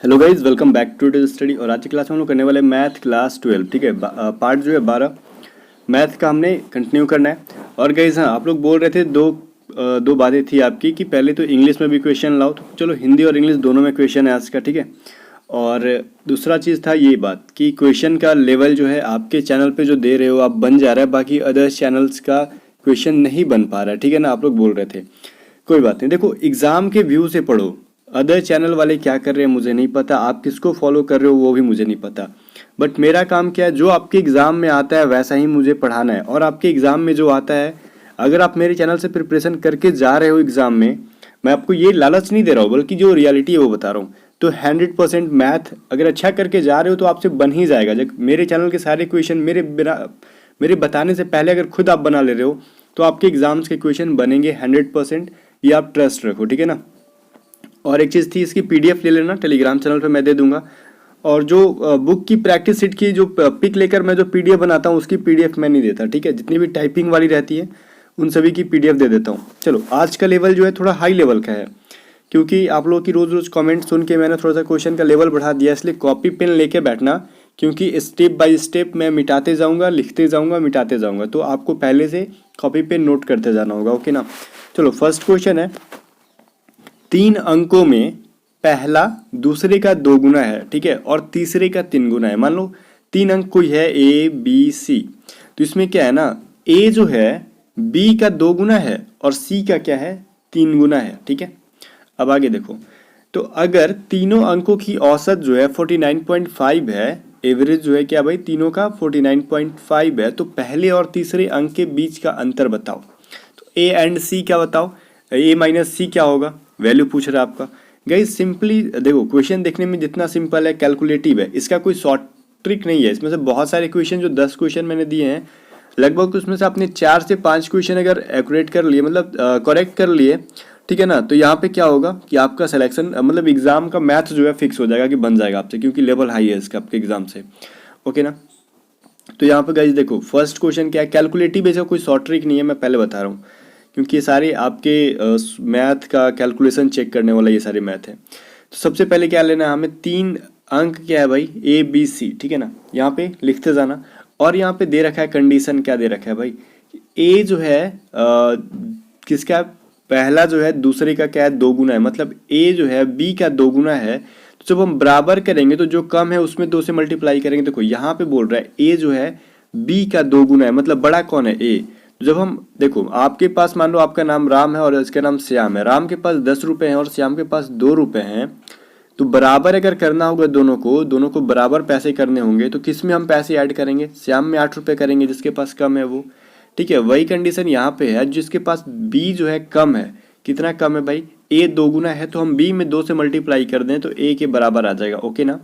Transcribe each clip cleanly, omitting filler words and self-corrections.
Hello guys, welcome back to to study. और आज की क्लास में हम लोग करने वाले मैथ क्लास 12। ठीक है, पार्ट जो है 12 मैथ का हमने कंटिन्यू करना है। और गाइज हाँ, आप लोग बोल रहे थे दो बातें थी आपकी कि पहले तो इंग्लिश में भी क्वेश्चन लाओ, तो चलो हिंदी और इंग्लिश दोनों में क्वेश्चन है आज का। ठीक है, और दूसरा चीज़ था ये बात कि क्वेश्चन का लेवल जो है आपके चैनल पे जो दे रहे हो आप बन जा रहा है, बाकी अदर्स चैनल्स का क्वेश्चन नहीं बन पा रहा है। ठीक है ना, आप लोग बोल रहे थे। कोई बात नहीं, देखो एग्जाम के व्यू से पढ़ो। अदर चैनल वाले क्या कर रहे हैं मुझे नहीं पता, आप किसको फॉलो कर रहे हो वो भी मुझे नहीं पता, बट मेरा काम क्या है, जो आपके एग्ज़ाम में आता है वैसा ही मुझे पढ़ाना है। और आपके एग्ज़ाम में जो आता है, अगर आप मेरे चैनल से प्रिपरेशन करके जा रहे हो एग्ज़ाम में, मैं आपको ये लालच नहीं दे रहा हूँ बल्कि जो रियलिटी है वो बता रहा हूँ। तो 100% मैथ अगर अच्छा करके जा रहे हो तो आपसे बन ही जाएगा। जब मेरे चैनल के सारे क्वेश्चन मेरे बताने से पहले अगर खुद आप बना ले रहे हो तो आपके एग्जाम्स के क्वेश्चन बनेंगे 100%। ये आप ट्रस्ट रखो, ठीक है ना। और एक चीज़ थी, इसकी पीडीएफ ले लेना, टेलीग्राम चैनल पे मैं दे दूंगा। और जो बुक की प्रैक्टिस सीट की जो पिक लेकर मैं जो पीडीएफ बनाता हूँ उसकी पीडीएफ मैं नहीं देता। ठीक है, जितनी भी टाइपिंग वाली रहती है उन सभी की पीडीएफ दे देता हूँ। चलो, आज का लेवल जो है थोड़ा हाई लेवल का है, क्योंकि आप लोगों की रोज़ रोज़ कमेंट सुन के मैंने थोड़ा सा क्वेश्चन का लेवल बढ़ा दिया, इसलिए कॉपी पेन लेके बैठना, क्योंकि स्टेप बाय स्टेप मैं मिटाते जाऊँगा, लिखते जाऊँगा, मिटाते जाऊँगा, तो आपको पहले से कॉपी पेन नोट करते जाना होगा। ओके ना। चलो, फर्स्ट क्वेश्चन है, 3 अंकों में पहला दूसरे का 2 गुना है, ठीक है, और तीसरे का 3 गुना है। मान लो 3 अंक कोई है ए बी सी, तो इसमें क्या है ना, ए जो है बी का 2 गुना है और सी का क्या है, 3 गुना है। ठीक है, अब आगे देखो, तो अगर तीनों अंकों की औसत जो है 49.5 है, एवरेज जो है क्या भाई, तीनों का 49.5 है, तो पहले और तीसरे अंक के बीच का अंतर बताओ। तो ए एंड सी क्या बताओ, ए माइनस सी क्या होगा, वैल्यू पूछ रहा है आपका। गाइस सिंपली देखो, क्वेश्चन देखने में जितना सिंपल है, कैलकुलेटिव है, इसका कोई शॉर्ट ट्रिक नहीं है। इसमें से बहुत सारे क्वेश्चन, जो 10 क्वेश्चन मैंने दिए हैं, लगभग उसमें से आपने 4 से 5 क्वेश्चन अगर एक्यूरेट कर लिए, मतलब करेक्ट कर लिए, ठीक है ना, तो यहाँ पे क्या होगा कि आपका सिलेक्शन, मतलब एग्जाम का मैथ जो है फिक्स हो जाएगा कि बन जाएगा आपसे, क्योंकि लेवल हाई है इसका आपके एग्जाम से। ओके ना। तो यहाँ पे गाइज देखो, फर्स्ट क्वेश्चन क्या है, कैलकुलेटिव है, इसका कोई शॉर्ट ट्रिक नहीं है, मैं पहले बता रहा हूँ, क्योंकि ये सारे आपके मैथ का कैलकुलेशन चेक करने वाला ये सारे मैथ है। तो सबसे पहले क्या लेना है हमें, 3 अंक क्या है भाई, ए बी सी, ठीक है ना, यहाँ पे लिखते जाना। और यहाँ पे दे रखा है कंडीशन, क्या दे रखा है भाई, ए जो है किसका, पहला जो है दूसरे का क्या है, 2 गुना है, मतलब ए जो है बी का 2 गुना है। तो जब हम बराबर करेंगे तो जो कम है उसमें 2 से मल्टीप्लाई करेंगे। देखो यहाँ पे बोल रहा है ए जो है बी का 2 गुना है, मतलब बड़ा कौन है, ए। जब हम देखो, आपके पास मान लो आपका नाम राम है और इसका नाम श्याम है, राम के पास 10 रुपए हैं और श्याम के पास 2 रुपए हैं, तो बराबर अगर करना होगा दोनों को बराबर पैसे करने होंगे, तो किस में हम पैसे ऐड करेंगे, श्याम में 8 रुपए करेंगे, जिसके पास कम है वो। ठीक है, वही कंडीशन यहाँ पे है, जिसके पास बी जो है कम है, कितना कम है भाई, ए 2 गुना है, तो हम बी में 2 से मल्टीप्लाई कर दें तो ए के बराबर आ जाएगा। ओके ना।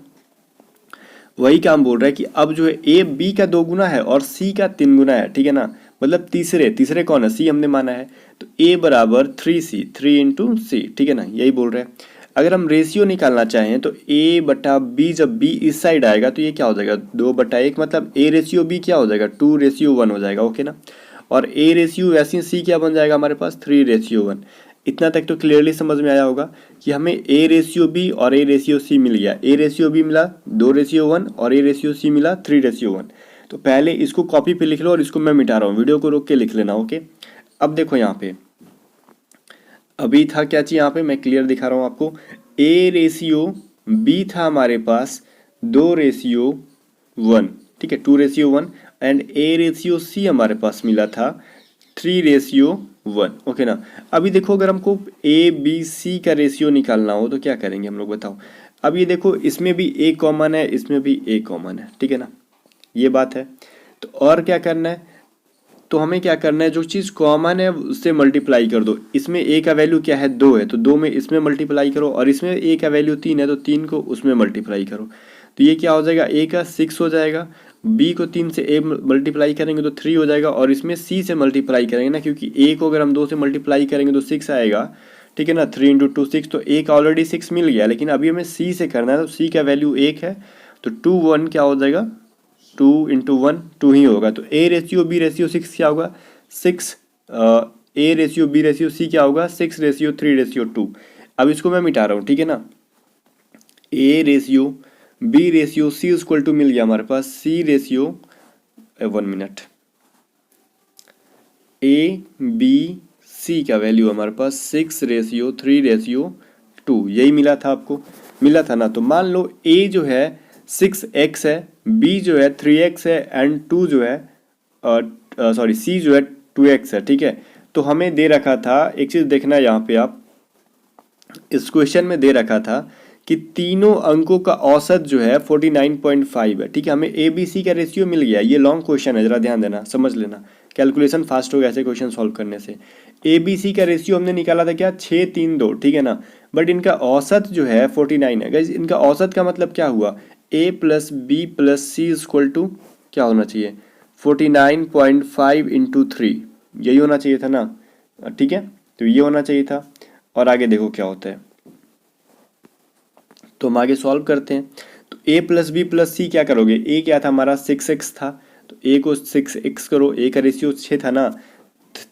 वही काम बोल रहा है कि अब जो है ए बी का 2 गुना है और सी का 3 गुना है, ठीक है ना, मतलब तीसरे तीसरे कौन है, सी हमने माना है, तो ए बराबर 3C, 3 × C, ठीक है ना, यही बोल रहे हैं। अगर हम रेशियो निकालना चाहें तो ए बटा बी, जब बी इस साइड आएगा तो ये क्या हो जाएगा, 2/1, मतलब ए रेशियो बी क्या हो जाएगा, 2:1 हो जाएगा। ओके ना। और ए रेशियो वैसे सी क्या बन जाएगा हमारे पास, 3:1। इतना तक तो क्लियरली समझ में आया होगा कि हमें ए रेशियो बी और ए रेशियो सी मिल गया। ए रेशियो बी मिला 2:1 और ए रेशियो सी मिला 3:1। तो पहले इसको कॉपी पे लिख लो और इसको मैं मिटा रहा हूँ, वीडियो को रोक के लिख लेना। ओके, अब देखो यहाँ पे अभी था क्या चीज, यहाँ पे मैं क्लियर दिखा रहा हूँ आपको, ए रेशियो बी था हमारे पास 2:1, ठीक है, 2:1, एंड ए रेशियो सी हमारे पास मिला था 3:1। ओके ना। अभी देखो, अगर हमको ए बी सी का रेशियो निकालना हो तो क्या करेंगे हम लोग, बताओ। अब ये देखो, इसमें भी ए कॉमन है, इसमें भी ए कॉमन है, ठीक है ना, ये बात है। तो और क्या करना है, तो हमें क्या करना है, जो चीज़ कॉमन है उससे मल्टीप्लाई कर दो। इसमें ए का वैल्यू क्या है, 2 है, तो 2 में इसमें मल्टीप्लाई करो, और इसमें ए का वैल्यू 3 है तो 3 को उसमें मल्टीप्लाई करो। तो ये क्या हो जाएगा, ए का 6 हो जाएगा, बी को 3 से ए मल्टीप्लाई करेंगे तो 3 हो जाएगा, और इसमें सी से मल्टीप्लाई करेंगे ना, क्योंकि ए को अगर हम 2 से मल्टीप्लाई करेंगे तो 6 आएगा, ठीक है ना, 3 × 2 6, तो ए का ऑलरेडी 6 मिल गया, लेकिन अभी हमें सी से करना है, तो सी का वैल्यू 1 है, तो 2 1 क्या हो जाएगा, 2 × 1 2 ही होगा। तो ए रेशियो बी रेशियो 6 क्या होगा, 6, A ratio B ratio C क्या होगा, 6:3:2। अब इसको मैं मिटा रहा हूँ, ठीक है ना। A ratio B ratio C equal to मिल गया हमारे पास C ratio 1 minute A B C का वैल्यू हमारे पास 6:3:2 यही मिला था आपको, मिला था ना। तो मान लो ए जो है 6x है, बी जो है 3x है एंड 2 जो है सॉरी सी जो है 2x है, ठीक है। तो हमें दे रखा था, एक चीज़ देखना है यहाँ पे आप, इस क्वेश्चन में दे रखा था कि तीनों अंकों का औसत जो है 49.5 है, ठीक है। हमें ए बी सी का रेशियो मिल गया। ये लॉन्ग क्वेश्चन है, जरा ध्यान देना, समझ लेना, कैलकुलेशन फास्ट होगा ऐसे क्वेश्चन सॉल्व करने से। ए बी सी का रेशियो हमने निकाला था क्या 6:3:2, ठीक है ना। बट इनका औसत जो है 49 है गाइस। इनका औसत का मतलब क्या हुआ, A plus B plus C equal to क्या होना चाहिए 49.5 इंटू 3, यही होना चाहिए था ना, ठीक है। तो ये होना चाहिए था। और आगे देखो क्या होता है, तो हम आगे सॉल्व करते हैं। तो a प्लस बी प्लस सी क्या करोगे, a क्या था हमारा 6x था, तो a को 6x करो, a का रेशियो 6 था ना,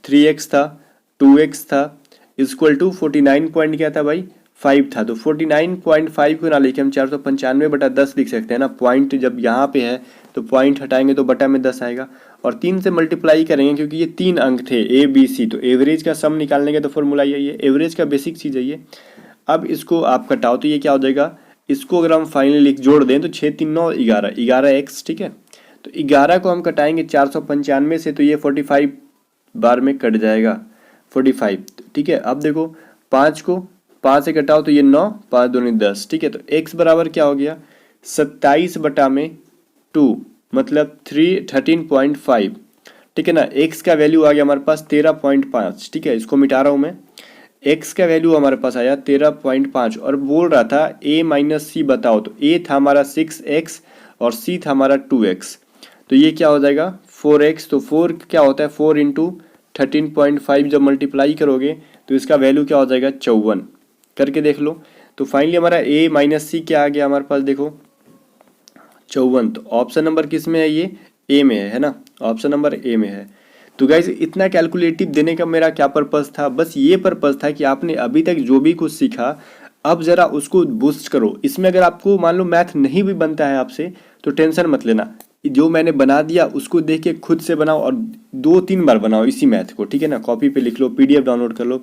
3x था, 2x था, इक्वल टू 49 पॉइंट क्या था भाई 5 था। तो 49.5 को ना लेके हम 495/10 लिख सकते हैं ना। पॉइंट जब यहाँ पे है तो पॉइंट हटाएंगे तो बटा में 10 आएगा और 3 से मल्टीप्लाई करेंगे क्योंकि ये 3 अंक थे ए बी सी। तो एवरेज का सम निकालने का तो फॉर्मूला यही है, एवरेज का बेसिक चीज़ है ये। अब इसको आप कटाओ तो ये क्या हो जाएगा, इसको अगर हम फाइनली लिख जोड़ दें तो 6 3 9 11 11x, ठीक है। तो 11 को हम कटाएंगे 495 से, तो ये 45 बार में कट जाएगा 45, ठीक है। अब देखो 5 को 5 से कटाओ तो ये 9, 5 दूनी 10, ठीक है। तो x बराबर क्या हो गया 27/2 मतलब 13.5, ठीक है ना। x का वैल्यू आ गया हमारे पास 13.5, ठीक है। इसको मिटा रहा हूँ मैं, x का वैल्यू हमारे पास आया 13.5 और बोल रहा था a माइनस सी बताओ। तो a था हमारा 6x और c था हमारा 2x, तो ये क्या हो जाएगा 4x। तो 4 क्या होता है 4 इंटू 13.5 जब मल्टीप्लाई करोगे तो इसका वैल्यू क्या हो जाएगा 54, करके देख लो। तो फाइनली हमारा a माइनस सी क्या आ गया हमारे पास देखो 54। तो ऑप्शन नंबर किस में है, ये ए में है ना, ऑप्शन नंबर ए में है। तो गाइज इतना कैलकुलेटिव देने का मेरा क्या पर्पस था, बस ये पर्पस था कि आपने अभी तक जो भी कुछ सीखा अब जरा उसको बूस्ट करो। इसमें अगर आपको मान लो मैथ नहीं भी बनता है आपसे तो टेंशन मत लेना, जो मैंने बना दिया उसको देख के खुद से बनाओ और 2-3 बार बनाओ इसी मैथ को, ठीक है ना। कॉपी पे लिख लो, पीडीएफ डाउनलोड कर लो।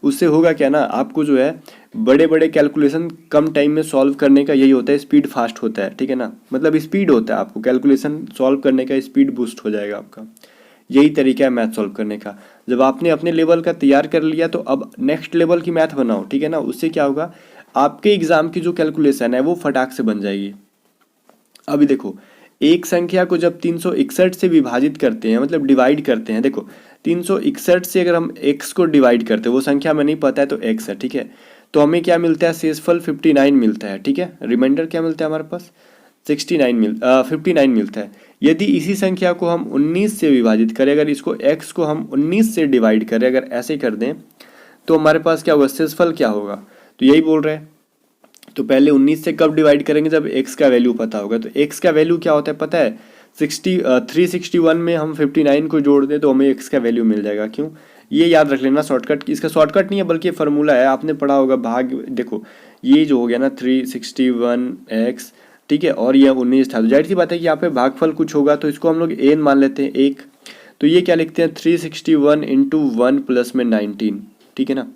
उससे होगा क्या ना, आपको जो है बड़े बड़े कैलकुलेशन कम टाइम में सॉल्व करने का यही होता है, स्पीड फास्ट होता है, ठीक है ना। मतलब स्पीड होता है, आपको कैलकुलेशन सॉल्व करने का स्पीड बूस्ट हो जाएगा आपका। यही तरीका है मैथ सॉल्व करने का। जब आपने अपने लेवल का तैयार कर लिया तो अब नेक्स्ट लेवल की मैथ बनाओ, ठीक है ना। उससे क्या होगा आपके एग्जाम की जो कैलकुलेशन है वो फटाक से बन जाएगी। अभी देखो एक संख्या को जब 361 से विभाजित करते हैं मतलब डिवाइड करते हैं, देखो 361 से अगर हम x को डिवाइड करते हैं, वो संख्या में नहीं पता है तो x है, ठीक है। तो हमें क्या मिलता है शेषफल 59 मिलता है, ठीक है। रिमाइंडर क्या मिलता है हमारे पास 59 मिलता है। यदि इसी संख्या को हम 19 से विभाजित करें, अगर इसको x को हम 19 से डिवाइड करें, अगर ऐसे कर दें तो हमारे पास क्या होगा शेषफल क्या होगा, तो यही बोल रहे हैं। तो पहले 19 से कब डिवाइड करेंगे जब x का वैल्यू पता होगा। तो x का वैल्यू क्या होता है पता है 361 में हम 59 को जोड़ दें तो हमें x का वैल्यू मिल जाएगा। क्यों, ये याद रख लेना शॉर्टकट, इसका शॉर्टकट नहीं है बल्कि फार्मूला है, आपने पढ़ा होगा भाग। देखो ये जो हो गया ना 361x, ठीक है, और यह 19 था, तो जाहिर सी बात है कि यहाँ पे भागफल कुछ होगा तो इसको हम लोग n मान लेते हैं 1। तो ये क्या लिखते हैं 361 इंटू 1 प्लस में 19, ठीक है ना,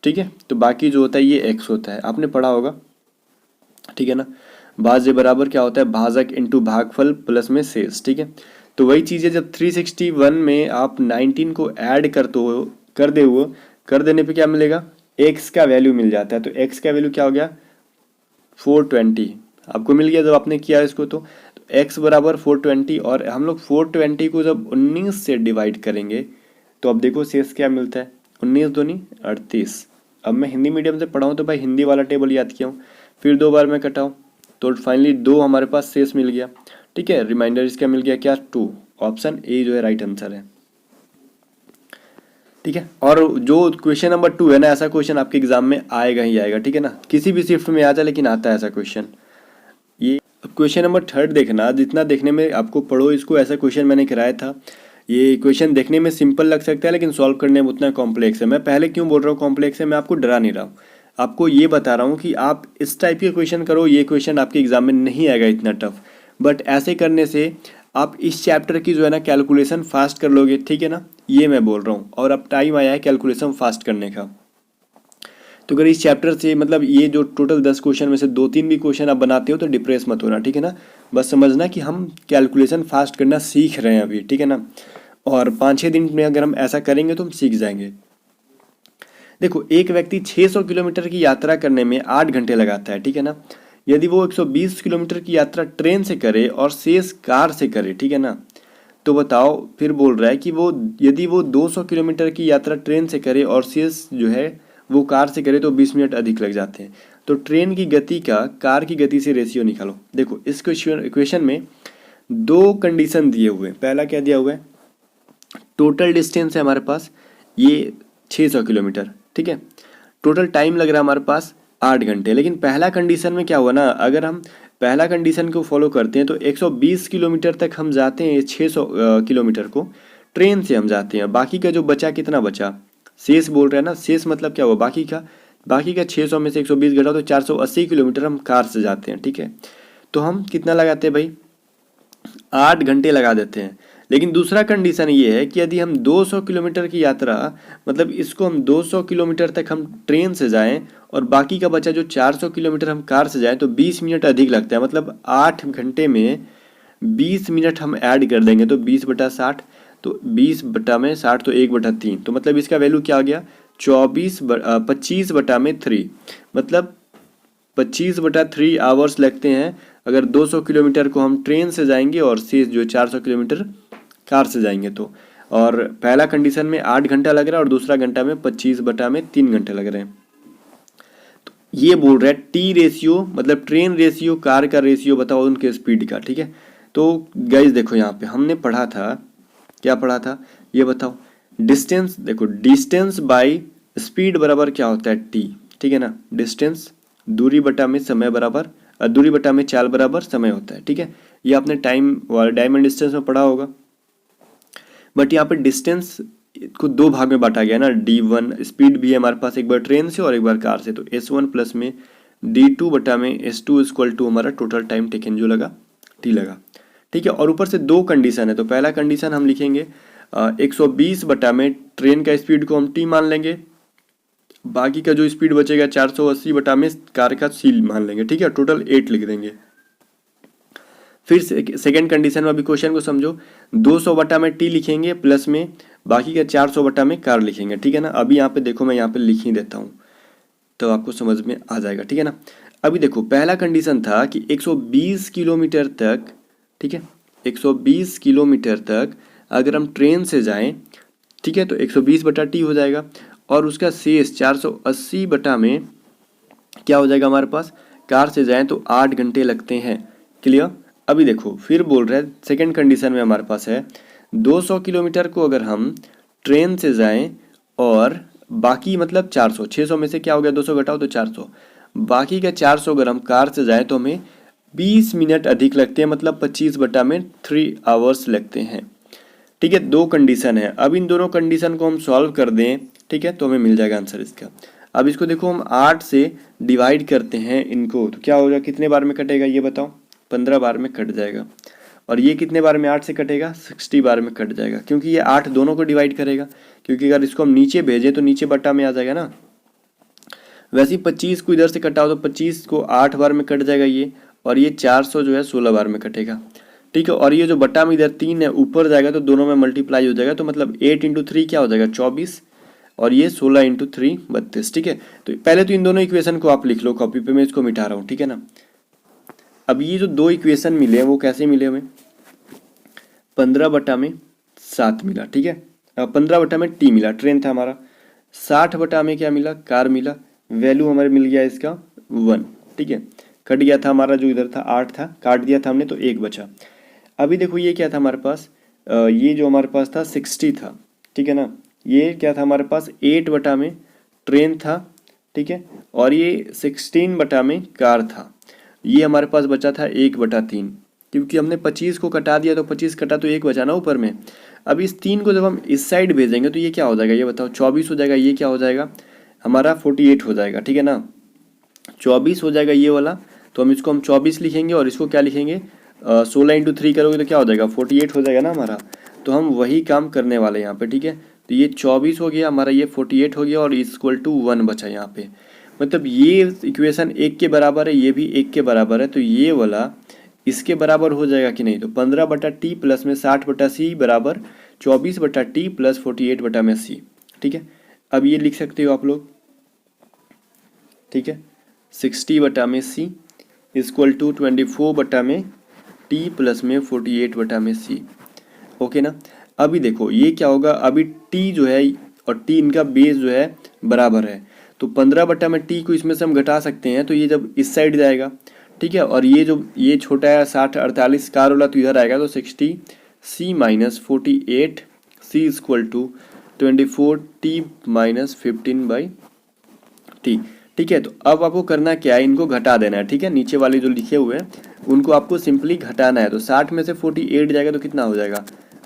ठीक है। तो बाकी जो होता है ये x होता है, आपने पढ़ा होगा, ठीक है ना। भाज्य बराबर क्या होता है भाजक इंटू भागफल प्लस में शेष, ठीक है। तो वही चीज़ है जब 361 में आप 19 को ऐड कर देने पे क्या मिलेगा x का वैल्यू मिल जाता है। तो x का वैल्यू क्या हो गया 420 आपको मिल गया जब आपने किया इसको। तो x बराबर 420 और हम लोग 420 को जब 19 से डिवाइड करेंगे तो अब देखो शेष क्या मिलता है 19 दूनी 38। अब मैं हिंदी मीडियम से पढ़ा हूँ तो भाई हिंदी वाला टेबल याद किया हूँ, फिर 2 बार मैं कटाऊँ तो फाइनली 2 हमारे पास शेष मिल गया, ठीक है। रिमाइंडर इसका मिल गया क्या 2, ऑप्शन ए जो है राइट आंसर है, ठीक है। और जो क्वेश्चन नंबर 2 है ना, ऐसा क्वेश्चन आपके एग्जाम में आएगा ही आएगा, ठीक है ना, किसी भी शिफ्ट में आ जाए लेकिन आता है ऐसा क्वेश्चन। ये क्वेश्चन नंबर 3 देखना, जितना देखने में आपको पढ़ो इसको, ऐसा क्वेश्चन मैंने कराया था। ये क्वेश्चन देखने में सिंपल लग सकता है लेकिन सॉल्व करने में उतना कॉम्प्लेक्स है। मैं पहले क्यों बोल रहा हूँ कॉम्प्लेक्स है, मैं आपको डरा नहीं रहा हूँ, आपको ये बता रहा हूँ कि आप इस टाइप के क्वेश्चन करो, ये क्वेश्चन आपके एग्जाम में नहीं आएगा इतना टफ, बट ऐसे करने से आप इस चैप्टर की जो है ना कैलकुलेशन फास्ट कर लोगे, ठीक है ना, ये मैं बोल रहा हूँ। और अब टाइम आया है कैलकुलेशन फास्ट करने का। तो अगर इस चैप्टर से मतलब ये जो टोटल 10 क्वेश्चन में से 2-3 भी क्वेश्चन आप बनाते हो तो डिप्रेस मत होना, ठीक है ना। बस समझना कि हम कैलकुलेशन फास्ट करना सीख रहे हैं अभी, ठीक है ना। और 5-6 दिन में अगर हम ऐसा करेंगे तो हम सीख जाएंगे। देखो, एक व्यक्ति 600 किलोमीटर की यात्रा करने में 8 घंटे लगाता है, ठीक है ना। यदि वो 120 किलोमीटर की यात्रा ट्रेन से करे और शेष कार से करे, ठीक है ना, तो बताओ, फिर बोल रहा है कि वो यदि वो 200 किलोमीटर की यात्रा ट्रेन से करे और शेष जो है वो कार से करे तो 20 मिनट अधिक लग जाते हैं। तो ट्रेन की गति का कार की गति से रेशियो निकालो। देखो, इस क्वेश्चन में दो कंडीशन दिए हुए हैं। पहला क्या दिया हुआ है, टोटल डिस्टेंस है हमारे पास ये 600 किलोमीटर, ठीक है। टोटल टाइम लग रहा है हमारे पास 8 घंटे। लेकिन पहला कंडीशन में क्या हुआ ना, अगर हम पहला कंडीशन को फॉलो करते हैं तो 120 किलोमीटर तक हम जाते हैं, 600 किलोमीटर को ट्रेन से हम जाते हैं। बाकी का जो बचा, कितना बचा, शेष बोल रहे हैं ना, शेष मतलब क्या हुआ, बाकी का 600 में से 120 घटाओ तो 480 किलोमीटर हम कार से जाते हैं, ठीक है। तो हम कितना लगाते हैं भाई, 8 घंटे लगा देते हैं। लेकिन दूसरा कंडीशन ये है कि यदि हम 200 किलोमीटर की यात्रा, मतलब इसको हम 200 किलोमीटर तक हम ट्रेन से जाएं और बाकी का बचा जो 400 किलोमीटर हम कार से जाएं तो 20 मिनट अधिक लगता है। मतलब 8 घंटे में 20 मिनट हम ऐड कर देंगे तो 20/60, तो 20/60 तो 1/3, तो मतलब इसका वैल्यू क्या आ गया, 25/3, मतलब 25/3 आवर्स लगते हैं अगर 200 किलोमीटर को हम ट्रेन से जाएंगे और शेष जो 400 किलोमीटर कार से जाएंगे तो। और पहला कंडीशन में 8 घंटा लग रहा है और दूसरा घंटा में 25/3 घंटे लग रहे हैं। तो ये बोल रहा है टी रेशियो, मतलब ट्रेन रेशियो, कार का रेशियो बताओ उनके स्पीड का, ठीक है। तो गाइस देखो, यहाँ पे हमने पढ़ा था, क्या पढ़ा था ये बताओ, डिस्टेंस। देखो, डिस्टेंस बाय स्पीड बराबर क्या होता है, टी, ठीक है ना। डिस्टेंस दूरी बटा में समय बराबर, दूरी बटा में चाल बराबर समय होता है, ठीक है। ये आपने टाइम वाला डायमंड डिस्टेंस में पढ़ा होगा। बट यहाँ पे डिस्टेंस को दो भाग में बांटा गया ना, d1 स्पीड भी है हमारे पास, एक बार ट्रेन से और एक बार कार से, तो s1 प्लस में d2 बटा में s2 इक्वल टू हमारा टोटल टाइम टेकन जो लगा t लगा, ठीक है। और ऊपर से दो कंडीशन है, तो पहला कंडीशन हम लिखेंगे 120 बटा में ट्रेन का स्पीड को हम t मान लेंगे, बाकी का जो स्पीड बचेगा 480 बटा में कार का c मान लेंगे, ठीक है। टोटल 8 लिख देंगे। फिर सेकेंड कंडीशन में अभी क्वेश्चन को समझो, 200 बटा में टी लिखेंगे प्लस में बाकी का 400 बटा में कार लिखेंगे, ठीक है ना। अभी यहाँ पे देखो, मैं यहाँ पे लिख ही देता हूँ तो आपको समझ में आ जाएगा, ठीक है ना। अभी देखो, पहला कंडीशन था कि 120 किलोमीटर तक, ठीक है, 120 किलोमीटर तक अगर हम ट्रेन से जाएं, ठीक है, तो 120 बटा टी हो जाएगा और उसका शेष 480 बटा में क्या हो जाएगा हमारे पास, कार से जाएं तो 8 घंटे लगते हैं। क्लियर। अभी देखो, फिर बोल रहे हैं सेकंड कंडीशन में हमारे पास है 200 किलोमीटर को अगर हम ट्रेन से जाएं और बाकी मतलब 400, 600 में से क्या हो गया, 200 घटाओ तो 400, बाकी का 400 अगर हम कार से जाएं तो हमें 20 मिनट अधिक लगते हैं, मतलब 25 बटा में 3 आवर्स लगते हैं, ठीक है। दो कंडीशन है। अब इन दोनों कंडीशन को हम सॉल्व कर दें, ठीक है, तो हमें मिल जाएगा आंसर इसका। अब इसको देखो, हम 8 से डिवाइड करते हैं इनको, तो क्या होगा, कितने बार में कटेगा ये बताओ, 15 बार में कट जाएगा। और ये कितने बार में 8 से कटेगा, 60 बार में कट जाएगा, क्योंकि ये 8 दोनों को डिवाइड करेगा, क्योंकि अगर इसको हम नीचे भेजें तो नीचे बटा में आ जाएगा ना। वैसे ही 25 को इधर से कटाओ तो 25 को 8 बार में कट जाएगा ये, और ये 400 जो है 16 बार में कटेगा, ठीक है। और ये जो बटा में इधर 3 है ऊपर जाएगा तो दोनों में मल्टीप्लाई हो जाएगा, तो मतलब 8 × 3 क्या हो जाएगा, 24, और ये 16 × 3 32, ठीक है। तो पहले तो इन दोनों इक्वेशन को आप लिख लो कॉपी पे, मैं इसको मिटा रहा हूँ, ठीक है ना। अब ये जो दो इक्वेशन मिले हैं वो कैसे मिले हमें, 15/7 मिला, ठीक है। 15 बटा में टी मिला, ट्रेन था हमारा। 60 बटा में क्या मिला, कार मिला। वैल्यू हमारे मिल गया इसका 1, ठीक है। कट गया था हमारा जो इधर था 8 था, काट दिया था हमने तो 1 बचा। अभी देखो, ये क्या था हमारे पास, ये जो हमारे पास था 60 था, ठीक है ना। ये क्या था हमारे पास, 8 बटा में ट्रेन था, ठीक है। और ये 16 बटा में कार था। ये हमारे पास बचा था 1/3, क्योंकि हमने 25 को कटा दिया तो 25 कटा तो 1 बचा ना ऊपर में। अब इस 3 को जब हम इस साइड भेजेंगे तो ये क्या हो जाएगा ये बताओ, 24 हो जाएगा। ये क्या हो जाएगा हमारा 48 हो जाएगा, ठीक है ना। 24 हो जाएगा ये वाला, तो हम इसको 24 लिखेंगे और इसको क्या लिखेंगे, 16 × 3 करोगे तो क्या हो जाएगा 48 हो जाएगा ना हमारा। तो हम वही काम करने वाले हैं यहाँ पे, ठीक है। तो ये 24 हो गया हमारा, ये 48 हो गया और इक्वल टू 1 बचा यहाँ पे। मतलब ये इक्वेशन 1 के बराबर है, ये भी 1 के बराबर है, तो ये वाला इसके बराबर हो जाएगा कि नहीं। तो 15/t प्लस में 60/c बराबर 24/t प्लस 48/c, ठीक है। अब ये लिख सकते हो आप लोग, ठीक है। 60/c equal to 24/t plus में 48/c, ओके ना। अभी देखो ये क्या होगा, अभी t जो है और t इनका बेस जो है बराबर है, तो 15/t को इसमें से हम घटा सकते हैं, तो ये जब इस साइड जाएगा, ठीक है। और ये जो ये छोटा है 60 48 कार वाला, तो इधर आएगा, तो 60c minus 48c equal to 24t minus 15/t, ठीक है। तो अब आपको करना क्या है, इनको घटा देना है, ठीक है। नीचे वाले जो लिखे हुए हैं उनको आपको सिंपली घटाना है। तो 60 में से 48 जाएगा तो कितना हो जाएगा,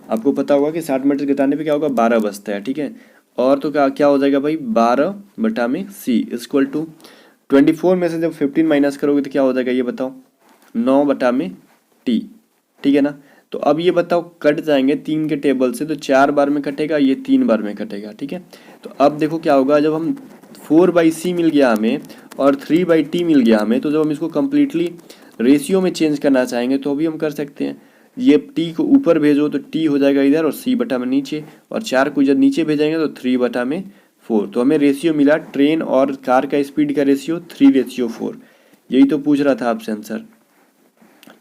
आपको पता होगा कि 60 में से घटाने पे क्या होगा 12 बचता है, ठीक है। और तो क्या क्या हो जाएगा भाई 12/c इक्वल टू 24 में से जब 15 माइनस करोगे तो क्या हो जाएगा ये बताओ, 9/t, ठीक है ना। तो अब ये बताओ कट जाएंगे 3 के टेबल से, तो 4 बार में कटेगा, ये 3 बार में कटेगा, ठीक है। तो अब देखो क्या होगा, जब हम 4/c मिल गया हमें और 3/t मिल गया हमें, तो जब हम इसको कम्प्लीटली रेशियो में चेंज करना चाहेंगे तो भी हम कर सकते हैं। ये t को ऊपर भेजो तो t हो जाएगा इधर और c बटा में नीचे, और 4 को इधर नीचे भेजेंगे तो 3/4। तो हमें रेशियो मिला ट्रेन और कार का स्पीड का रेशियो 3/4। यही तो पूछ रहा था आपसे आंसर,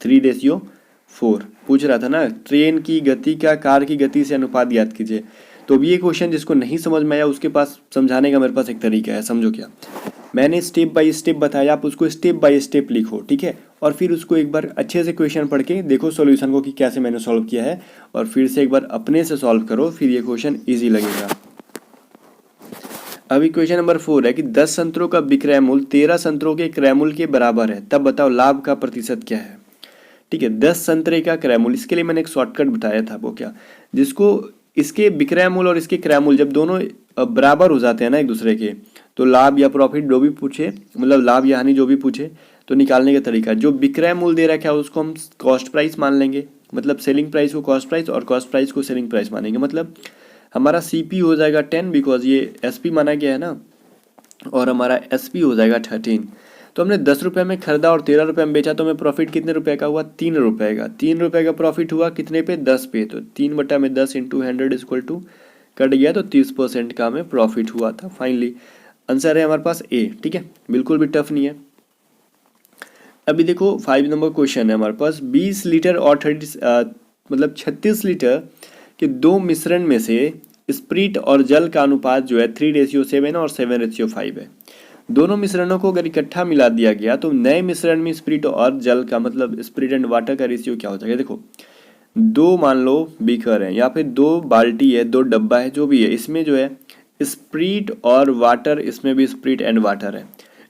3/4 पूछ रहा था ना। ट्रेन की गति का कार की गति से अनुपात याद कीजिए। तो अब ये क्वेश्चन जिसको नहीं समझ में आया उसके पास समझाने का मेरे पास एक तरीका है, समझो क्या। मैंने स्टेप बाय स्टेप बताया, आप उसको स्टेप बाय स्टेप लिखो, ठीक है। और फिर उसको एक बार अच्छे से क्वेश्चन पढ़ के देखो सॉल्यूशन को कि कैसे मैंने सॉल्व किया है, और फिर से एक बार अपने से सॉल्व करो, फिर ये क्वेश्चन ईजी लगेगा। अभी क्वेश्चन नंबर 4 है कि 10 संतरों का विक्रय मूल्य 13 संतरों के क्रय मूल्य के बराबर है, तब बताओ लाभ का प्रतिशत क्या है, ठीक है। 10 संतरे का क्रय मूल्य, इसके लिए मैंने एक शॉर्टकट बताया था, वो क्या, जिसको इसके विक्रय मूल्य और इसके क्रय मूल्य जब दोनों बराबर हो जाते हैं ना एक दूसरे के, तो लाभ या प्रॉफिट जो भी पूछे, मतलब लाभ या हानि जो भी पूछे, तो निकालने का तरीका, जो विक्रय मूल्य दे रखा है उसको हम कॉस्ट प्राइस मान लेंगे, मतलब सेलिंग प्राइस को कॉस्ट प्राइस और कॉस्ट प्राइस को सेलिंग प्राइस मानेंगे। मतलब हमारा CP हो जाएगा 10 बिकॉज ये SP माना गया है ना, और हमारा SP हो जाएगा 13। तो हमने 10 रुपये में खरीदा और 13 रुपये में बेचा, तो हमें प्रॉफिट कितने रुपए का हुआ, 3 रुपये का। 3 रुपये का प्रॉफिट हुआ कितने पे, 10 पे। तो 3/10 इंटू 100 इक्वल टू कट गया, तो 30% का हमें प्रॉफिट हुआ था। फाइनली आंसर है हमारे पास A, ठीक है, बिल्कुल भी टफ नहीं है। अभी देखो 5 नंबर क्वेश्चन है हमारे पास, 20 लीटर और 36 लीटर के दो मिश्रण में से स्प्रिट और जल का अनुपात जो है 3:7 और 7:5 है। दोनों मिश्रणों को अगर इकट्ठा मिला दिया गया तो नए मिश्रण में स्प्रिट और जल का, मतलब स्प्रिट एंड वाटर का रेशियो क्या हो जाएगा। देखो दो मान लो बीकर है या फिर 2 बाल्टी है, 2 डब्बा है, जो भी है, इसमें जो है स्प्रिट और वाटर, इसमें भी स्प्रिट एंड वाटर है।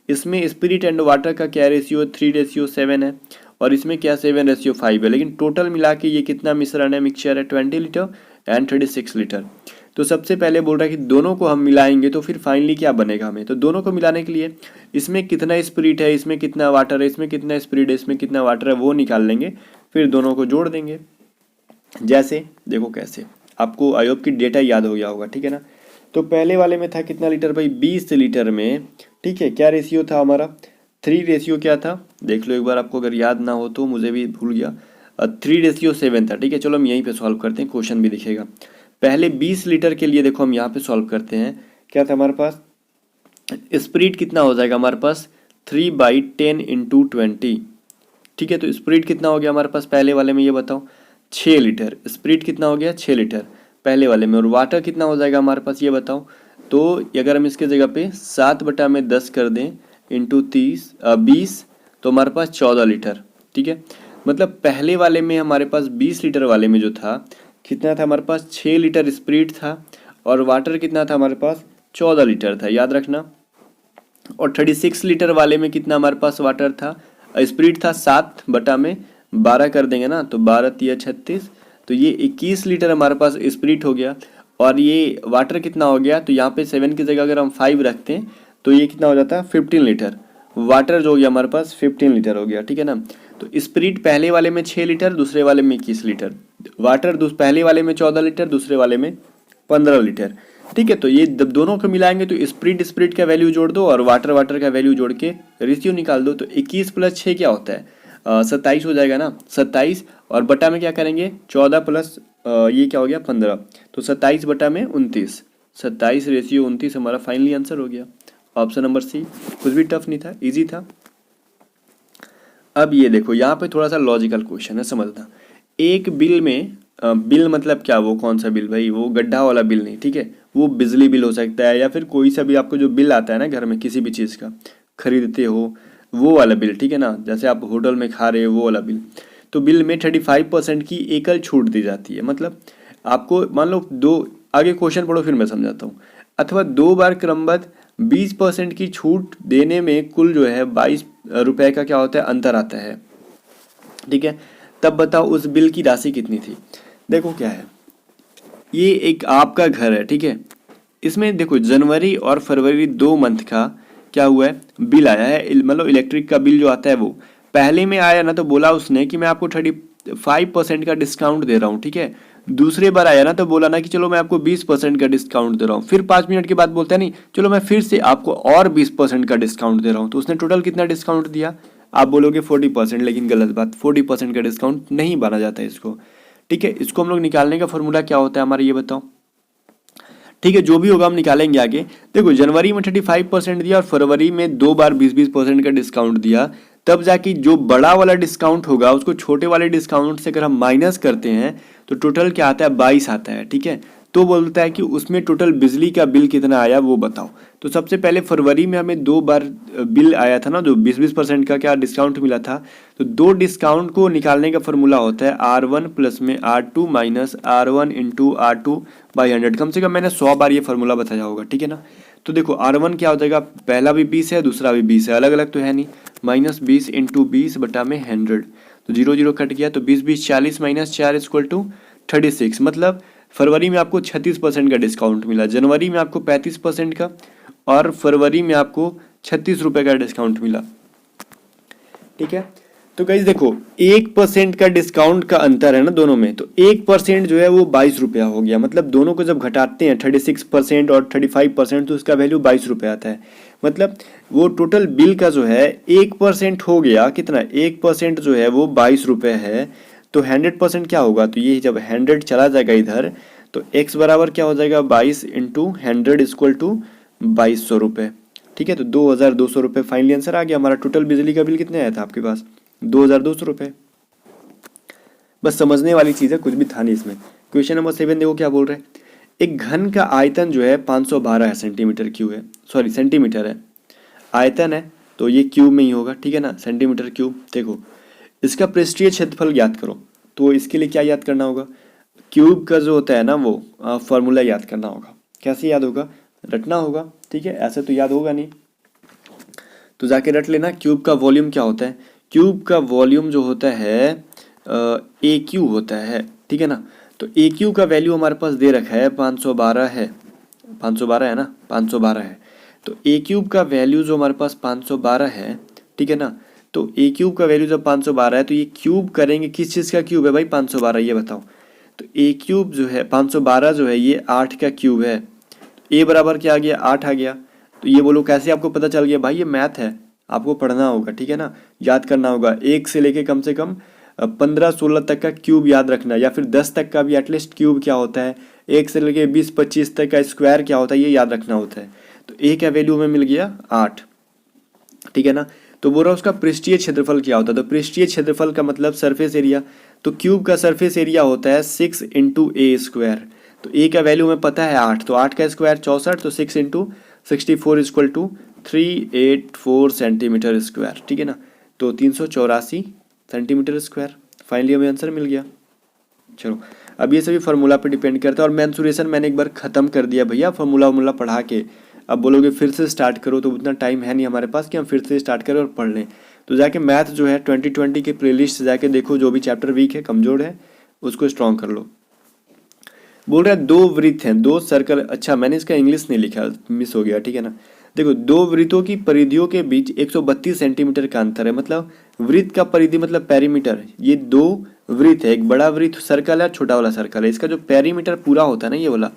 इसमें स्प्रिट एंड वाटर का क्या रेशियो 3:7 है और इसमें क्या 7:5 है। लेकिन टोटल मिला के ये कितना मिश्रण है, मिक्सचर है 20 लीटर एंड 36 लीटर। तो सबसे पहले बोल रहा है कि दोनों को हम मिलाएंगे तो फिर फाइनली क्या बनेगा हमें। तो दोनों को मिलाने के लिए इसमें कितना स्प्रिट है, इसमें कितना वाटर है, इसमें कितना स्प्रिट है, इसमें कितना वाटर है, वो निकाल लेंगे, फिर दोनों को जोड़ देंगे। जैसे देखो कैसे, आपको आयोग की डेटा याद हो गया होगा, ठीक है ना। तो पहले वाले में था कितना लीटर भाई, 20 लीटर में, ठीक है, क्या रेशियो था हमारा, 3 रेशियो क्या था, देख लो एक बार, आपको अगर याद ना हो तो, मुझे भी भूल गया, 3:7 था, ठीक है। चलो हम यहीं पे सॉल्व करते हैं, क्वेश्चन भी दिखेगा। पहले 20 लीटर के लिए देखो हम यहाँ पे सॉल्व करते हैं, क्या था हमारे पास, स्प्रिट कितना हो जाएगा हमारे पास 3/10 इंटू 20, ठीक है। तो स्प्रिट कितना हो गया हमारे पास पहले वाले में, ये बताओ 6 लीटर, स्प्रिट कितना हो गया 6 लीटर पहले वाले में, और वाटर कितना हो जाएगा हमारे पास ये बताओ। तो अगर हम इसके जगह पे 7/10 कर दें इंटू 20, तो हमारे पास 14 लीटर, ठीक है। मतलब पहले वाले में हमारे पास 20 लीटर वाले में जो था कितना था हमारे पास, 6 लीटर स्प्रिट था और वाटर कितना था हमारे पास 14 लीटर था, याद रखना। और 36 लीटर वाले में कितना हमारे पास वाटर था, स्प्रिट था 7/12 कर देंगे ना, तो 12 × 36, तो ये 21 लीटर हमारे पास स्प्रिट हो गया और ये वाटर कितना हो गया, तो यहाँ पे 7 की जगह अगर हम 5 रखते हैं तो ये कितना हो जाता है 15 लीटर। वाटर जो हो गया हमारे पास 15 लीटर हो गया, ठीक है ना। तो स्पिरिट पहले वाले में 6 लीटर, दूसरे वाले में 21 लीटर। वाटर पहले वाले में 14 लीटर, दूसरे वाले में 15 लीटर, ठीक है। तो ये जब दोनों को मिलाएंगे तो स्पिरिट का वैल्यू जोड़ दो और वाटर का वैल्यू जोड़ के रेशियो निकाल दो। तो 21 प्लस 6 क्या होता है 27 हो जाएगा ना, 27। और बटा में क्या करेंगे 14 प्लस ये क्या हो गया 15, तो 27 बटा में 29, 27 रेशियो 29 हमारा फाइनली आंसर हो गया। ऑप्शन नंबर सी, कुछ भी टफ नहीं था, इजी था। अब ये देखो यहाँ पे थोड़ा सा लॉजिकल क्वेश्चन है, समझना। एक बिल में बिल मतलब क्या, वो कौन सा बिल भाई, वो गड्ढा वाला बिल नहीं, ठीक है। वो बिजली बिल हो सकता है या फिर कोई सा भी आपको जो बिल आता है ना घर में किसी भी चीज़ का खरीदते हो वो वाला बिल, ठीक है ना। जैसे आप होटल में खा रहे हो वो वाला बिल। तो बिल में 35% की एकल छूट दी जाती है। मतलब आपको मान लो आगे क्वेश्चन पढ़ो फिर मैं समझाता हूँ। अथवा 2 बार क्रमबद्ध 20% की छूट देने में कुल जो है 22 रुपए का क्या होता है अंतर आता है, ठीक है। तब बताओ उस बिल की राशि कितनी थी। देखो क्या है, ये एक आपका घर है, ठीक है। इसमें देखो जनवरी और फरवरी 2 मंथ का क्या हुआ है बिल आया है, मतलब इलेक्ट्रिक का बिल जो आता है वो पहले में आया ना, तो बोला उसने कि मैं आपको 35% का डिस्काउंट दे रहा हूँ, ठीक है। दूसरे बार आया ना तो बोला ना कि चलो मैं आपको 20% का डिस्काउंट दे रहा हूँ। फिर 5 मिनट के बाद बोलता है नहीं चलो मैं फिर से आपको और 20% का डिस्काउंट दे रहा हूँ। तो उसने टोटल कितना डिस्काउंट दिया, आप बोलोगे 40%, लेकिन गलत बात, 40% का डिस्काउंट नहीं माना जाता है इसको, ठीक है। इसको हम लोग निकालने का फॉर्मूला क्या होता है हमारा ये बताओ, ठीक है। जो भी होगा हम निकालेंगे आगे। देखो जनवरी में 35% दिया और फरवरी में 2 बार 20% का डिस्काउंट दिया, तब जाके जो बड़ा वाला डिस्काउंट होगा उसको छोटे वाले डिस्काउंट से अगर हम माइनस करते हैं तो टोटल क्या आता है 22 आता है, ठीक है। तो बोलता है कि उसमें टोटल बिजली का बिल कितना आया वो बताओ। तो सबसे पहले फरवरी में हमें 2 बार बिल आया था ना, जो 20% का क्या डिस्काउंट मिला था। तो 2 डिस्काउंट को निकालने का फॉर्मूला होता है R1 प्लस में R2 minus R1 into R2 by 100। कम से कम मैंने 100 बार ये फॉर्मूला बताया होगा, ठीक है ना। तो देखो R1 क्या हो जाएगा, पहला भी 20 है दूसरा भी 20 है, अलग अलग तो है नहीं, माइनस 20 इंटू 20 बटा में 100। तो 0 0 कट गया, तो 20 20 40 माइनस 4 इक्वल टू 36। मतलब फरवरी में आपको 36% का डिस्काउंट मिला, जनवरी में आपको 35% का और फरवरी में आपको 36 रुपये का डिस्काउंट मिला, ठीक है। तो गाइस देखो 1% का डिस्काउंट का अंतर है ना दोनों में, तो 1% जो है वो 22 रुपया हो गया। मतलब दोनों को जब घटाते हैं 36% और 35%, तो उसका वैल्यू 22 रुपये आता है। मतलब वो टोटल बिल का जो है 1% हो गया कितना, 1% जो है वो 22 रुपये है। तो 100% क्या होगा, तो ये जब 100 चला जाएगा इधर तो x बराबर क्या हो जाएगा 22 इंटू 100 इक्वल टू 2200 रुपये, ठीक है। तो 2200 रुपये फाइनली आंसर आ गया हमारा। टोटल बिजली का बिल कितने आया था आपके पास 2200 रुपये। बस समझने वाली चीज़ है, कुछ भी था नहीं इसमें। क्वेश्चन नंबर 7 देखो क्या बोल रहे हैं। एक घन का आयतन जो है 512 सेंटीमीटर क्यूब है, सॉरी सेंटीमीटर है। आयतन है तो ये क्यूब में ही होगा, ठीक है ना, सेंटीमीटर क्यूब। देखो इसका पृष्ठीय क्षेत्रफल ज्ञात करो, तो इसके लिए क्या याद करना होगा, क्यूब का जो होता है ना वो फॉर्मूला याद करना होगा। कैसे याद होगा, रटना होगा, ठीक है, ऐसे तो याद होगा नहीं, तो जाके रट लेना। क्यूब का वॉल्यूम क्या होता है, क्यूब का वॉल्यूम जो होता है ए क्यू होता है, ठीक है ना। तो ए क्यू का वैल्यू हमारे पास दे रखा है 512 है, 512 है ना, 512 है। तो ए क्यूब का वैल्यू जो हमारे पास 512 है, ठीक है ना। तो ए क्यूब का वैल्यू जब 512 है तो ये क्यूब करेंगे किस चीज़ का क्यूब है भाई 512, ये बताओ। तो ए क्यूब जो है 512 जो है ये 8 का क्यूब है। ए बराबर क्या आ गया 8 आ गया। तो ये बोलो कैसे आपको पता चल गया, भाई ये मैथ है, आपको पढ़ना होगा, ठीक है ना, याद करना होगा। 1 से लेके कम से कम 15-16 तक का क्यूब याद रखना, या फिर 10 तक का भी एटलीस्ट क्यूब क्या होता है, 1 से लेके 20-25 तक का स्क्वायर क्या होता है ये याद रखना होता है। तो ए का वैल्यू हमें मिल गया 8, ठीक है ना। तो बोल रहा उसका पृष्ठीय क्षेत्रफल क्या होता है, तो पृष्ठीय क्षेत्रफल का मतलब सरफेस एरिया। तो क्यूब का सरफेस एरिया होता है 6 इंटू ए स्क्वायर। तो ए का वैल्यू हमें पता है 8, तो 8 का स्क्वायर 64, तो 6 into 64 equal to 384 centimetre square, ठीक है ना। तो 384 सेंटीमीटर स्क्वायर फाइनली हमें आंसर मिल गया। चलो अब ये सभी फार्मूला पे डिपेंड करता है, और मेंसुरेशन मैंने एक बार ख़त्म कर दिया भैया फार्मूला पढ़ा के। अब बोलोगे फिर से स्टार्ट करो, तो उतना टाइम है नहीं हमारे पास कि हम फिर से स्टार्ट करें और पढ़ लें। तो जाके मैथ जो है 2020 के प्लेलिस्ट से जाके देखो, जो भी चैप्टर वीक है कमज़ोर है उसको स्ट्रॉन्ग कर लो। बोल रहा है दो वृत्त हैं, दो सर्कल। अच्छा मैंने इसका इंग्लिश नहीं लिखा, मिस हो गया, ठीक है ना। देखो दो वृत्तों की परिधियों के बीच 132 सेंटीमीटर का अंतर है, मतलब वृत्त का परिधि मतलब पेरीमीटर। ये दो वृत्त है, एक बड़ा वृत्त सर्कल है, छोटा वाला सर्कल है। इसका जो पेरीमीटर पूरा होता है ना ये वाला,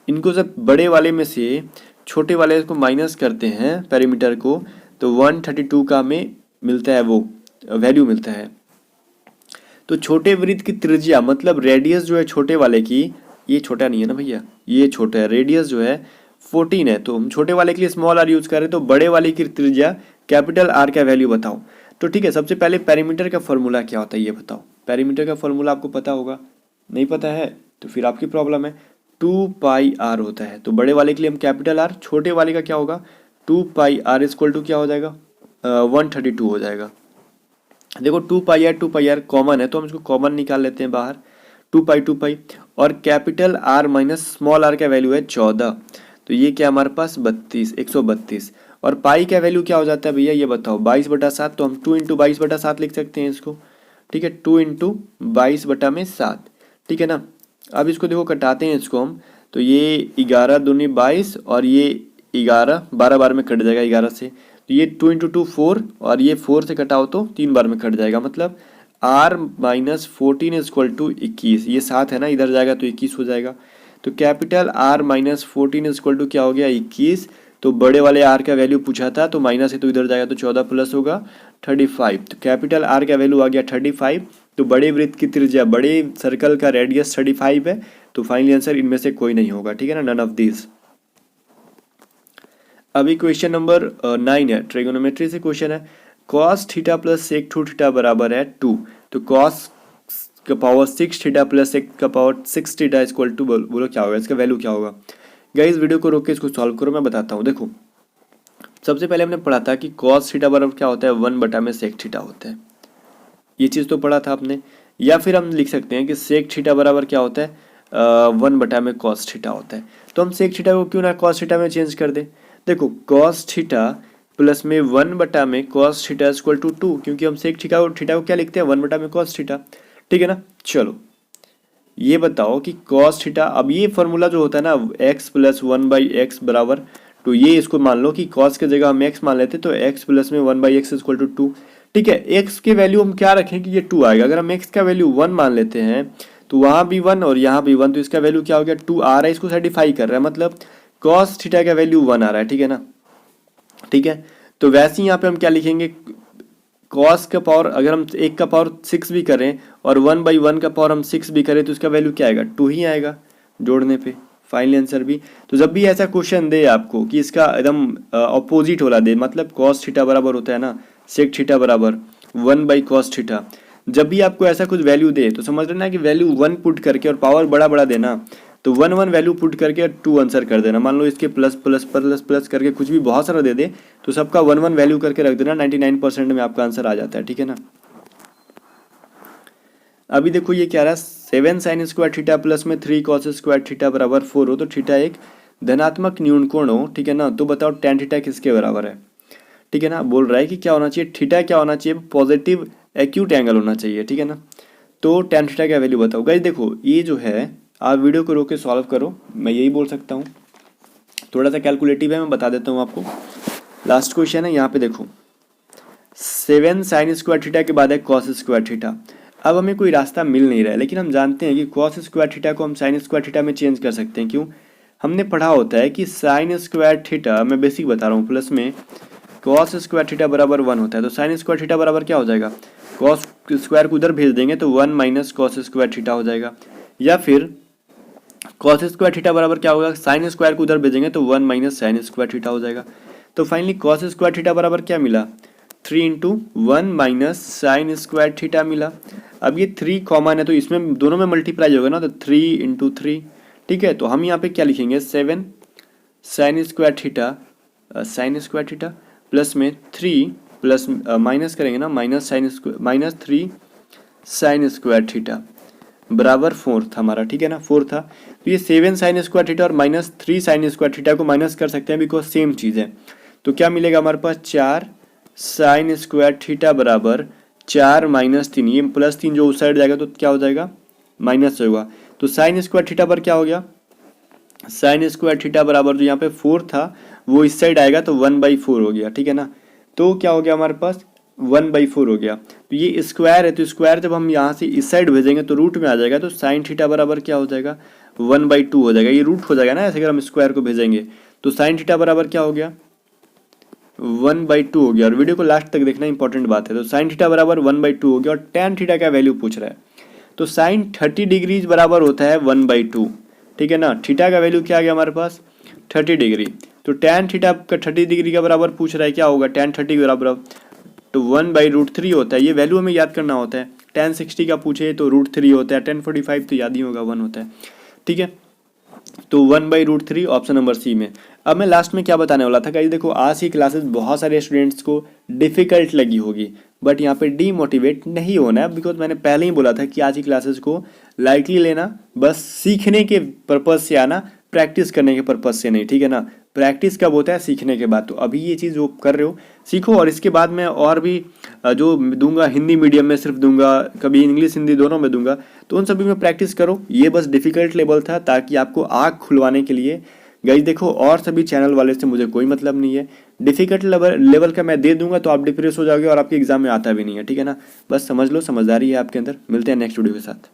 इनको जब बड़े वाले में से छोटे वाले को माइनस करते हैं पेरीमीटर को, तो 132 का में मिलता है, वो वैल्यू मिलता है। तो छोटे वृत्त की त्रिज्या मतलब रेडियस जो है छोटे वाले की, ये छोटा नहीं है ना भैया, ये छोटा है, रेडियस जो है 14 है, तो हम छोटे वाले के लिए स्मॉल आर यूज करें, तो बड़े वाले की त्रिज्या कैपिटल आर का वैल्यू बताओ। तो ठीक है, सबसे पहले पेरीमीटर का फॉर्मूला क्या होता है ये बताओ। पेरीमीटर का फॉर्मूला आपको पता होगा, नहीं पता है तो फिर आपकी प्रॉब्लम है। 2πr होता है, तो बड़े वाले के लिए हम कैपिटल आर, छोटे वाले का क्या होगा 2πr इक्वल टू क्या हो जाएगा 132 हो जाएगा। देखो 2πr कॉमन है, तो हम इसको कॉमन निकाल लेते हैं बाहर, 2π और capital R minus small R का वैल्यू है 14, तो ये क्या हमारे पास 132। और पाई का वैल्यू क्या हो जाता है भैया ये बताओ 22/7, तो हम 2 इंटू 22/7 लिख सकते हैं इसको, ठीक है, 2 इंटू 22/7, ठीक है ना। अब इसको देखो कटाते हैं इसको हम, तो ये 11 दूनी 22 और ये 11 12 बार में कट जाएगा 11 से, तो ये 2 इंटू 2 4 और ये 4 से कटाओ तो 3 बार में कट जाएगा, मतलब r माइनस 14 इक्वल टू 21। ये 7 है ना, इधर जाएगा तो 21 हो जाएगा। तो capital r minus 14 equal to क्या हो गया 21। तो बड़े वाले r का वैल्यू पूछा था, तो माइनस है तो इधर जाएगा तो 14 प्लस होगा 35। तो कैपिटल r का वैल्यू आ गया 35। तो बड़े वृत्त की त्रिज्या, बड़े सर्कल का रेडियस 35 है, तो फाइनली आंसर इनमें से कोई नहीं होगा, ठीक है ना, नन ऑफ दिस। अभी क्वेश्चन नंबर 9 है, ट्रिगोनोमेट्री से क्वेश्चन है। cos theta plus sec 2 theta बराबर है 2, तो cos का पावर 6 थीटा प्लस सेक का पावर 6 थीटा इक्वल टू, बोलो क्या होगा, इसका वैल्यू क्या होगा। गाइस वीडियो को रोक के इसको सॉल्व करो, मैं बताता हूँ। देखो सबसे पहले हमने पढ़ा था कि cos थीटा बराबर क्या होता है 1/में सेक थीटा होता है, ये चीज़ तो पढ़ा था आपने। या फिर हम लिख सकते हैं कि सेक थीटा बराबर क्या होता है 1/में cos थीटा होता है। तो हम सेक थीटा को क्यों ना cos थीटा में चेंज कर दें। देखो cos थीटा प्लस में 1/में cos थीटा इक्वल टू 2, क्योंकि हम सेक थीटा को क्या लिखते हैं 1/में cos थीटा, ठीक है ना। चलो ये बताओ कि cos थीटा, अब ये फॉर्मूला जो होता है ना x प्लस 1/x बराबर, तो ये इसको मान लो कि cos के जगह हम x मान लेते तो x प्लस में 1/x इक्वल टू 2, ठीक है। x के वैल्यू हम क्या रखें कि ये 2 आएगा। अगर हम x का वैल्यू 1 मान लेते हैं तो वहाँ भी 1 और यहाँ भी 1, तो इसका वैल्यू क्या हो गया 2 आ रहा है, इसको सेटिफाई कर रहा है, मतलब cos थीटा का वैल्यू 1 आ रहा है, ठीक है ना, ठीक है। तो वैसे ही यहाँ पे हम क्या लिखेंगे cos का पावर, अगर हम 1 का पावर 6 भी करें और 1/1 का पावर हम 6 भी करें तो इसका वैल्यू क्या आएगा 2 ही आएगा जोड़ने पे, फाइनल आंसर भी। तो जब भी ऐसा क्वेश्चन दे आपको कि इसका एकदम अपोजिट वाला दे, मतलब cos थीटा बराबर होता है ना सेक थीटा बराबर 1/cos थीटा, जब भी आपको ऐसा कुछ वैल्यू दे तो समझ लेना कि वैल्यू 1 पुट करके और पावर बड़ा बड़ा देना, तो 1 वैल्यू पुट करके 2 आंसर कर देना। मान लो इसके प्लस प्लस प्लस प्लस करके कुछ भी बहुत सारा दे दे तो सबका 1 वैल्यू करके रख देना, 99% में आपका आंसर आ जाता है, ठीक है ना। अभी देखो ये क्या रहा 7 sin स्क्वायर थीटा प्लस में 3 cos स्क्वायर थीटा बराबर 4 हो, तो थीटा एक धनात्मक न्यूनकोण हो, ठीक है ना। तो बताओ tan थीटा किसके बराबर है, ठीक है ना। बोल रहा है कि क्या होना चाहिए थीटा, क्या होना चाहिए पॉजिटिव एक्यूट एंगल होना चाहिए, ठीक है ना। तो tan थीटा का वैल्यू बताओ। गाइस देखो ये जो है आप वीडियो को रोक के सॉल्व करो, मैं यही बोल सकता हूँ, थोड़ा सा कैलकुलेटिव है, मैं बता देता हूँ आपको। लास्ट क्वेश्चन है यहाँ पे देखो 7 sin स्क्वायर थीटा के बाद है cos स्क्वायर थीटा। अब हमें कोई रास्ता मिल नहीं रहा है, लेकिन हम जानते हैं कि cos स्क्वायर थीटा को हम sin स्क्वायर थीटा में चेंज कर सकते हैं। क्यों, हमने पढ़ा होता है कि sin स्क्वायर थीटा, मैं बेसिक बता रहा हूँ, प्लस में cos स्क्वायर थीटा बराबर 1 होता है, तो sin स्क्वायर थीटा बराबर क्या हो जाएगा cos स्क्वायर को उधर भेज देंगे तो 1 माइनस cos स्क्वायर थीटा हो जाएगा। या फिर cos स्क्वायर थीटा बराबर क्या होगा sin स्क्वायर को उधर भेजेंगे तो 1 माइनस sin स्क्वायर थीटा हो जाएगा। तो फाइनली cos स्क्वायर थीटा बराबर क्या मिला 3 into 1 minus sine square theta मिला। अब ये 3 कॉमन है तो इसमें दोनों में मल्टीप्लाई होगा ना, तो 3 इंटू 3, ठीक है। तो हम यहाँ पे क्या लिखेंगे 7 साइन स्क्वायर थीटा प्लस में 3 प्लस माइनस करेंगे ना माइनस 3 साइन स्क्वायर थीटा बराबर 4 था हमारा, ठीक है ना, 4 था। तो ये 7 साइन स्क्वायर थीटा और माइनस 3 साइन स्क्वायर थीटा को माइनस कर सकते हैं बिकॉज सेम चीज़ है। तो क्या मिलेगा हमारे पास 4 साइन स्क्वायर थीटा बराबर 4 माइनस 3, ये प्लस 3 जो उस साइड जाएगा तो क्या हो जाएगा माइनस होगा। तो साइन स्क्वायर थीटा पर क्या हो गया, साइन स्क्वायर थीटा बराबर जो यहाँ पे 4 था वो इस साइड आएगा तो 1/4 हो गया, ठीक है ना। तो क्या हो गया हमारे पास 1/4 हो गया। तो ये स्क्वायर है, तो स्क्वायर जब हम यहाँ से इस साइड भेजेंगे तो रूट में आ जाएगा, तो साइन थीटा बराबर क्या हो जाएगा 1/2 हो जाएगा। ये रूट हो जाएगा ना ऐसे अगर हम स्क्वायर को भेजेंगे। तो साइन थीटा बराबर क्या हो गया 1/2 हो गया। और वीडियो को लास्ट तक देखना इंपॉर्टेंट बात है। तो साइन थीटा बराबर 1/2 हो गया। और टेन थीटा का वैल्यू पूछ रहा है, तो साइन 30 डिग्रीज बराबर होता है 1/2, ठीक है ना। थीटा का वैल्यू क्या आ गया हमारे पास 30 डिग्री। तो टेन थीटा का 30 डिग्री का बराबर पूछ रहा है, क्या होगा टेन 30 के बराबर, तो 1/√3 होता है। ये वैल्यू हमें याद करना होता है। टेन 60 का पूछे तो √3 होता है, टेन 45 तो याद ही होगा 1 होता है, ठीक है। तो 1/√3 ऑप्शन नंबर सी में। अब मैं लास्ट में क्या बताने वाला था गाइस, देखो आज की क्लासेस बहुत सारे स्टूडेंट्स को डिफिकल्ट लगी होगी, बट यहाँ पे डीमोटिवेट नहीं होना है, बिकॉज मैंने पहले ही बोला था कि आज की क्लासेस को लाइटली लेना, बस सीखने के पर्पज से आना, प्रैक्टिस करने के पर्पज से नहीं, ठीक है ना। प्रैक्टिस कब होता है, सीखने के बाद। तो अभी ये चीज़ जो कर रहे हो सीखो, और इसके बाद मैं और भी जो दूंगा हिंदी मीडियम में सिर्फ दूंगा, कभी इंग्लिश हिंदी दोनों में दूंगा, तो उन सभी में प्रैक्टिस करो। ये बस डिफिकल्ट लेवल था ताकि आपको आँख खुलवाने के लिए। गाइस देखो, और सभी चैनल वाले से मुझे कोई मतलब नहीं है। डिफिकल्ट लेवल का मैं दे दूंगा तो आप डिप्रेस हो जाओगे और आपके एग्जाम में आता भी नहीं है, ठीक है ना। बस समझ लो, समझदारी है आपके अंदर। मिलते हैं नेक्स्ट वीडियो के साथ।